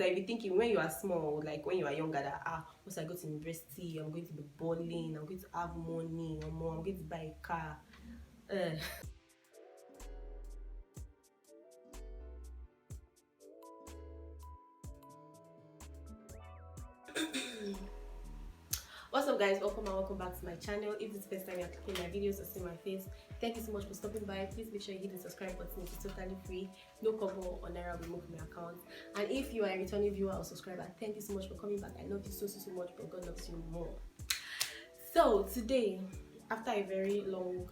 might be thinking when you are small, like when you are younger, that once I go to university, I'm going to be balling, I'm going to have money, or more, I'm going to buy a car. Uh, What's up, guys? Welcome and welcome back to my channel. If this is the first time you're clicking my videos or seeing my face, thank you so much for stopping by. Please make sure you hit the subscribe button. It's totally free, no cover or naira will remove from your account. And if you are a returning viewer or subscriber, thank you so much for coming back. I love you so much, but God loves you more. So today, after a very long,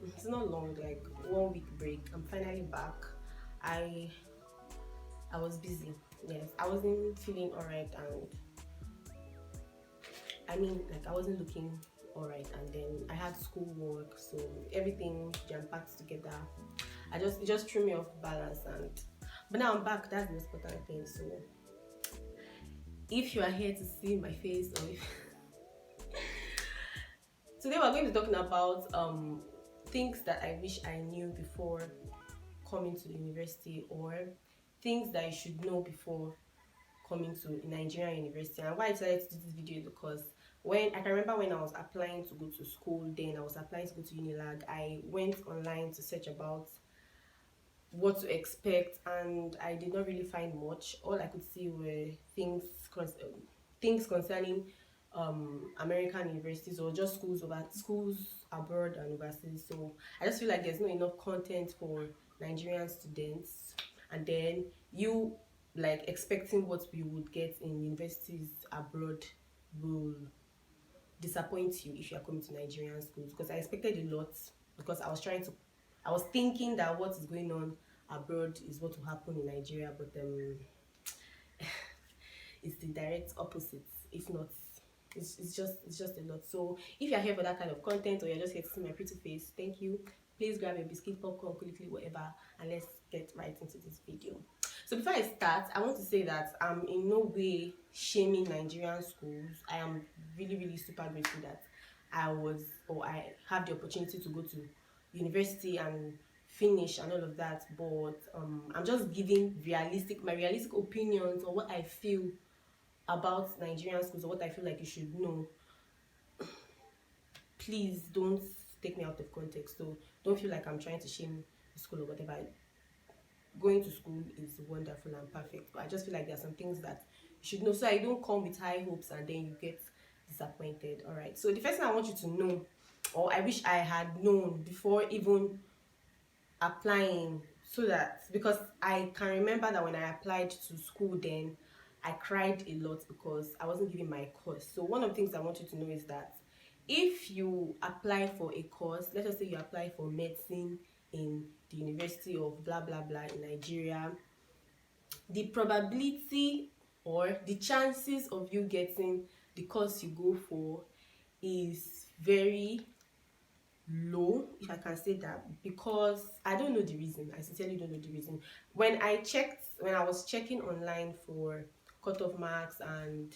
it's not long, like 1 week break, I'm finally back. I was busy. Yes, I wasn't feeling alright, and I mean, like, I wasn't looking alright, and then I had school work, so everything jam-packed together. It just threw me off balance, but now I'm back. That's the most important thing. So if you are here to see my face, or if today we're going to be talking about things that I wish I knew before coming to the university, or things that I should know before coming to Nigerian university. And why I decided to do this video is because I can remember when I was applying to go to school, then I was applying to go to Unilag, I went online to search about what to expect, and I did not really find much. All I could see were things concerning American universities, or just schools abroad and overseas. So I just feel like there's not enough content for Nigerian students, and then you like expecting what we would get in universities abroad will disappoint you if you are coming to Nigerian schools, because I expected a lot, because I was thinking that what is going on abroad is what will happen in Nigeria, but it's the direct opposite. If not, it's just a lot. So if you're here for that kind of content, or you're just here to see my pretty face, thank you. Please grab a biscuit, popcorn, quickly, whatever, and let's get right into this video. So before I start, I want to say that I'm in no way shaming Nigerian schools. I am really super grateful that I have the opportunity to go to university and finish and all of that. But I'm just giving my realistic opinions on what I feel about Nigerian schools, or what I feel like you should know. Please don't take me out of context. So don't feel like I'm trying to shame the school or whatever. Going to school is wonderful and perfect, but I just feel like there are some things that you should know, so I don't come with high hopes and then you get disappointed. All right, so the first thing I want you to know, or I wish I had known before even applying, so that, because I can remember that when I applied to school, then I cried a lot because I wasn't given my course. So one of the things I want you to know is that if you apply for a course, let us say you apply for medicine in the University of blah blah blah in Nigeria, the probability or the chances of you getting the course you go for is very low, if I can say that, because I don't know the reason. I sincerely don't know the reason. When I was checking online for cutoff marks and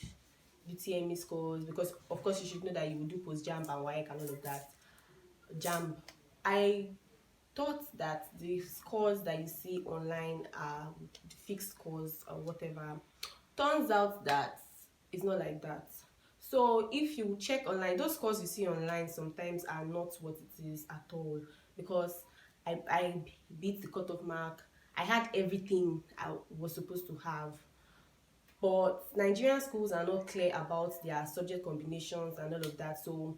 UTME scores, because of course you should know that you will do post JAMB and WAEC and all of that. JAMB, I thought that the scores that you see online are the fixed scores or whatever. Turns out that it's not like that. So if you check online, those scores you see online sometimes are not what it is at all, because I beat the cutoff mark. I had everything I was supposed to have, but Nigerian schools are not clear about their subject combinations and all of that. So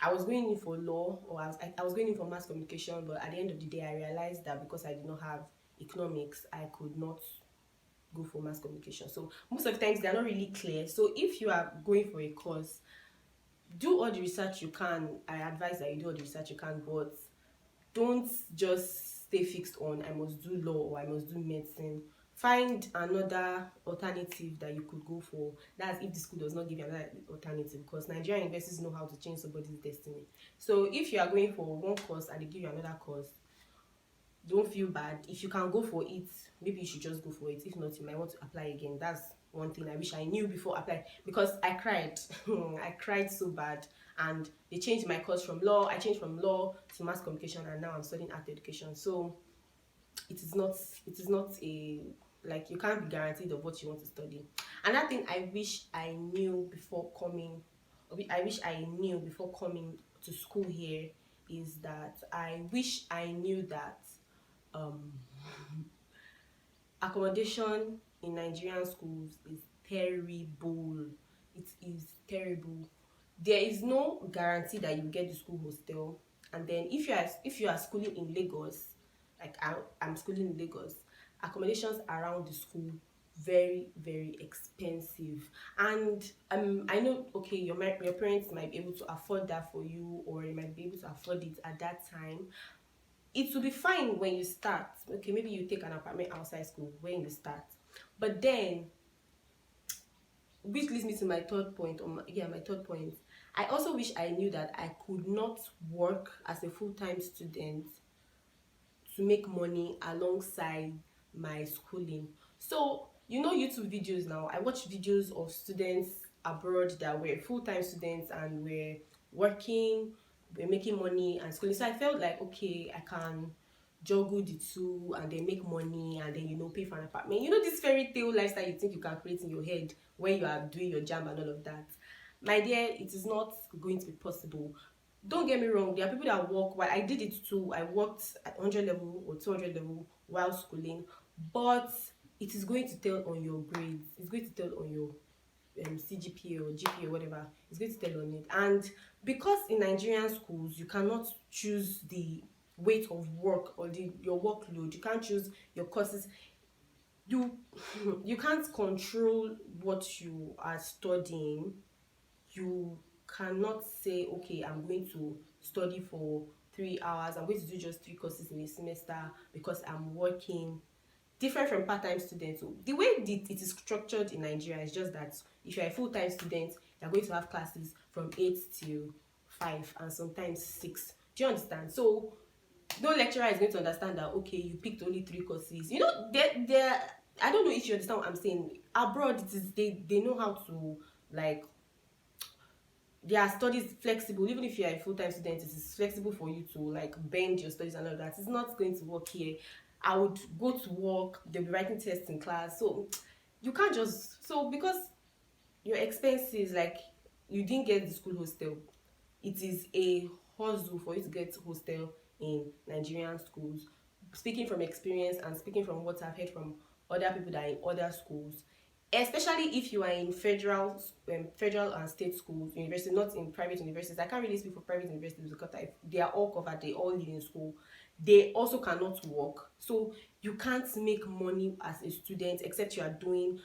I was going in for law, or I was going in for mass communication, but at the end of the day I realized that because I did not have economics, I could not go for mass communication. So most of the times they are not really clear. So if you are going for a course, do all the research you can. I advise that you do all the research you can, but don't just stay fixed on I must do law or I must do medicine. Find another alternative that you could go for. That's if the school does not give you another alternative, because Nigerian universities know how to change somebody's destiny. So if you are going for one course and they give you another course, don't feel bad. If you can go for it, maybe you should just go for it. If not, you might want to apply again. That's one thing I wish I knew before applying, because I cried. I cried so bad, and they changed my course from law. I changed from law to mass communication, and now I'm studying art education. So it is not a like you can't be guaranteed of what you want to study. Another thing I wish I knew before coming, I wish I knew before coming to school here is that I wish I knew that um accommodation in Nigerian schools is terrible. It is terrible. There is no guarantee that you get the school hostel. And then if you are schooling in Lagos, like I'm schooling in Lagos, accommodations around the school very expensive. And I know, okay, your parents might be able to afford that for you, or you might be able to afford it at that time. It will be fine when you start. Okay, maybe you take an apartment outside school when you start, but then, which leads me to my third point. My third point. I also wish I knew that I could not work as a full-time student to make money alongside my schooling. So, YouTube videos now. I watch videos of students abroad that were full-time students and were making money and schooling. So I felt like, okay, I can juggle the two and then make money and then pay for an apartment. This fairy tale lifestyle you think you can create in your head when you are doing your jam and all of that. My dear, it is not going to be possible. Don't get me wrong, there are people that work. Well, I did it too. I worked at 100 level or 200 level while schooling, but it is going to tell on your grades. It's going to tell on your CGPA or GPA or whatever. It's going to tell on it. And because in Nigerian schools you cannot choose the weight of work or your workload, you can't choose your courses. You you can't control what you are studying. You cannot say, okay, I'm going to study for 3 hours, I'm going to do just 3 courses in a semester because I'm working. Different from part-time students. So the way it is structured in Nigeria is just that if you're a full-time student, you're going to have classes from 8 till 5 and sometimes 6. Do you understand? So no lecturer is going to understand that, okay, you picked only 3 courses. They're I don't know if you understand what I'm saying. Abroad, it is they know how to, like, their studies flexible. Even if you're a full-time student, it is flexible for you to, like, bend your studies and all that. It's not going to work here. I would go to work, they'll be writing tests in class, so you can't just, so because your expenses, like, you didn't get the school hostel, it is a hustle for you to get hostel in Nigerian schools. Speaking from experience and speaking from what I've heard from other people that are in other schools, especially if you are in federal and state schools, university, not in private universities. I can't really speak for private universities because they are all covered, they all live in school. They also cannot work, so you can't make money as a student except you are doing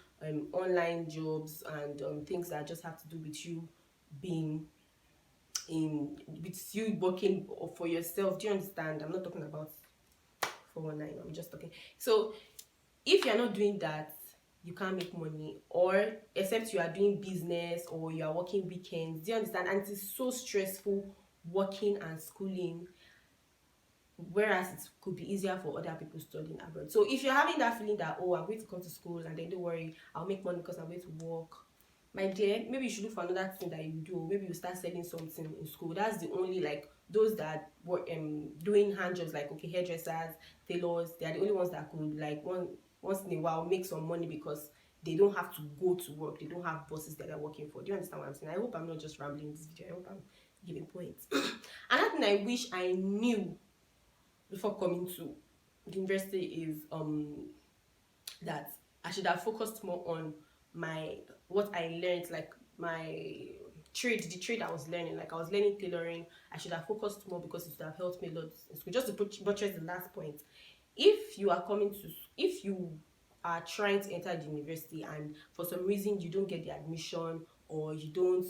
online jobs and things that just have to do with you being with you working for yourself. Do you understand? I'm not talking about 419. I'm just talking. So if you're not doing that, you can't make money, or except you are doing business or you are working weekends. Do you understand? And it is so stressful working and schooling, whereas it could be easier for other people studying abroad. So if you're having that feeling that, oh, I'm going to come to school and then don't worry, I'll make money because I'm going to work, my dear, maybe you should look for another thing that you do. Maybe you start selling something in school. That's the only, like, those that were doing hand jobs, like, okay, hairdressers, tailors, they are the only ones that could, like, once in a while make some money because they don't have to go to work. They don't have bosses that they're working for. Do you understand what I'm saying? I hope I'm not just rambling this video. I hope I'm giving points. Another thing I wish I knew before coming to the university is that I should have focused more on what I learned, like my the trade I was learning. Like, I was learning tailoring. I should have focused more because it would have helped me a lot in school. Just to buttress the last point, if you are trying to enter the university and for some reason you don't get the admission, or you don't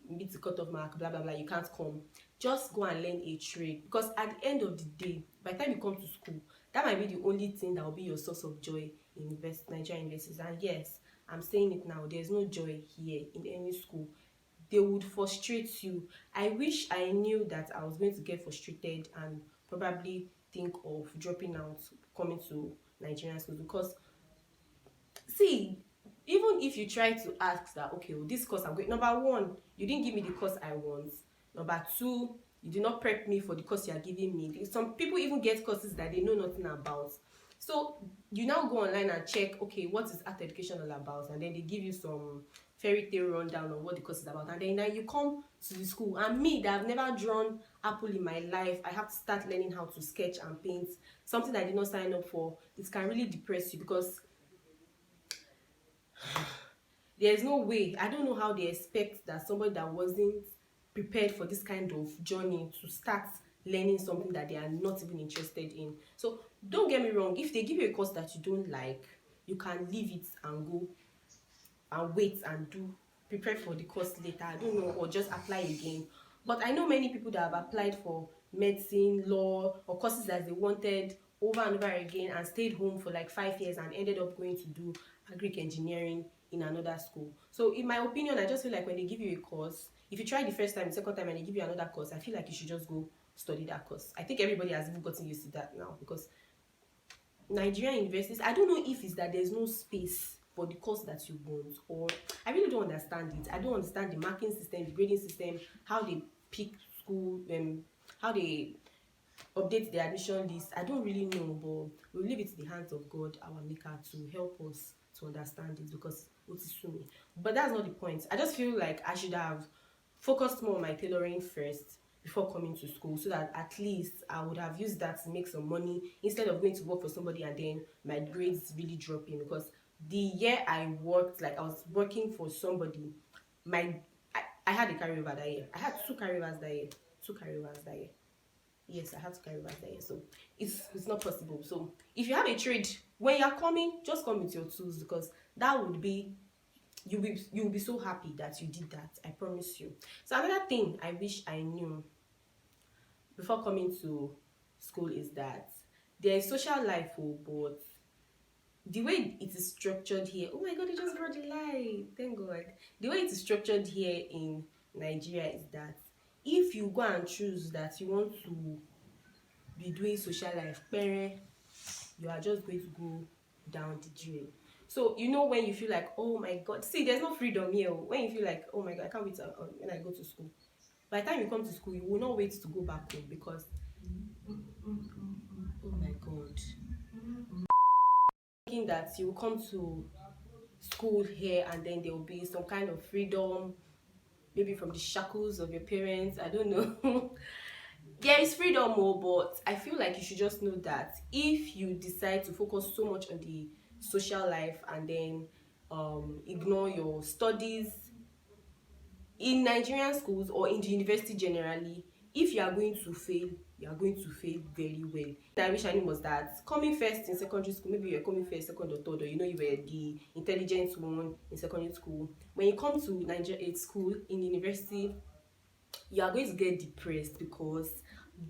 meet the cutoff mark, blah blah blah, you can't come, just go and learn a trade, because at the end of the day, by the time you come to school, that might be the only thing that will be your source of joy in Nigerian universities. And yes, I'm saying it now, there's no joy here in any school. They would frustrate you. I wish I knew that I was going to get frustrated and probably think of dropping out coming to Nigerian schools, because see, even if you try to ask that, okay, well, this course I'm going, number one, you didn't give me the course I want. Number two, you did not prep me for the course you are giving me. Some people even get courses that they know nothing about. So you now go online and check, okay, what is art education all about, and then they give you some fairy tale rundown on what the course is about, and then now you come to the school, and me that I've never drawn apple in my life, I have to start learning how to sketch and paint, something I did not sign up for. It can really depress you, because there's no way, I don't know how they expect that somebody that wasn't prepared for this kind of journey to start learning something that they are not even interested in. So don't get me wrong, if they give you a course that you don't like, you can leave it and go and wait and do prepare for the course later, I don't know, or just apply again. But I know many people that have applied for medicine, law, or courses that they wanted over and over again, and stayed home for like 5 years and ended up going to do agric engineering in another school. So in my opinion, I just feel like when they give you a course, if you try the first time, the second time, and they give you another course, I feel like you should just go study that course. I think everybody has even gotten used to that now, because Nigerian universities, I don't know if it's that there's no space for the course that you want, or I really don't understand it. I don't understand the marking system, the grading system, how they pick school, how they update the admission list. I don't really know, but we'll leave it to the hands of God, our maker, to help us to understand it, because it's me. But that's not the point. I just feel like I should have focused more on my tailoring first before coming to school, so that at least I would have used that to make some money, instead of going to work for somebody and then my grades really dropping. Because the year I worked, like I was working for somebody, my I had a carryover that year. I had two carryovers that year. Two carryovers that year. Yes, I have to carry back there. So it's not possible. So if you have a trade, when you're coming, just come with your tools, because that would be, you'll be so happy that you did that. I promise you. So another thing I wish I knew before coming to school is that there is social life, but the way it is structured here, oh my god, it just brought the light, thank god. The way it is structured here in Nigeria is that if you go and choose that you want to be doing social life, you are just going to go down the drain. So you know, when you feel like, oh my god, see, there's no freedom here. When you feel like, oh my god, I can't wait when I go to school, by the time you come to school, you will not wait to go back home, because oh my god, thinking that you will come to school here and then there will be some kind of freedom, maybe from the shackles of your parents, I don't know. There is freedom, but I feel like you should just know that if you decide to focus so much on the social life and then ignore your studies in Nigerian schools or in the university generally, if you are going to fail, you are going to fail very well. I wish I knew was that coming first in secondary school, maybe you're coming first, second, or third, or you know, you were the intelligent one in secondary school. When you come to Nigeria school in university, you are going to get depressed, because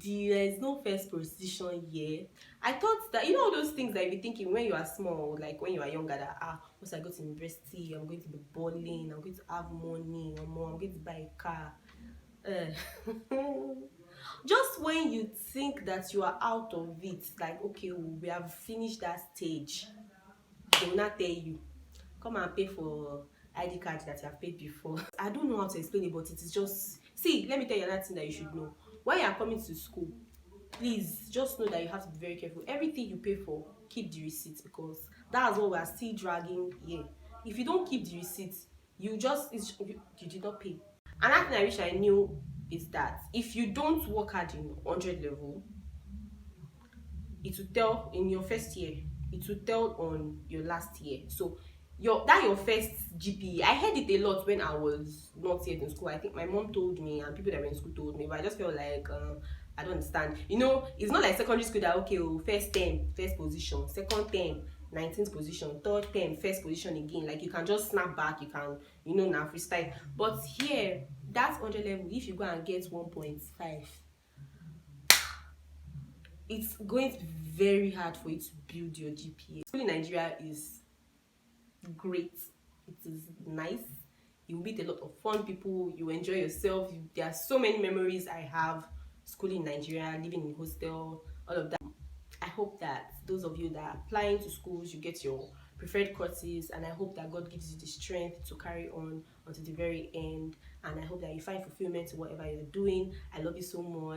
there is no first position here. I thought that, you know, all those things that you be thinking when you are small, like when you are younger, that once I go to university, I'm going to be balling, I'm going to have money, or more, I'm going to buy a car. Just when you think that you are out of it, like, okay, we have finished that stage, they will not tell you, come and pay for ID card that you have paid before. I don't know how to explain it, but it is just, see, let me tell you another thing that you should know. When you are coming to school, please just know that you have to be very careful. Everything you pay for, keep the receipts, because that's what we are still dragging here. If you don't keep the receipts, you did not pay. Another thing I wish I knew is that if you don't work hard in 100 level, it will tell in your first year, it will tell on your last year. So your first GPA, I heard it a lot when I was not yet in school. I think my mom told me and people that were in school told me, but I just felt like I don't understand. You know, it's not like secondary school that, okay, first term first position, second term 19th position, third term first position again, like you can just snap back, you can, you know, now freestyle. But here, that 100 level, if you go and get 1.5, it's going to be very hard for you to build your GPA. School in Nigeria is great. It is nice. You meet a lot of fun people. You enjoy yourself. There are so many memories I have schooling in Nigeria, living in hostel, all of that. I hope that those of you that are applying to schools, you get your preferred courses, and I hope that God gives you the strength to carry on until the very end. And I hope that you find fulfillment in whatever you're doing. I love you so much.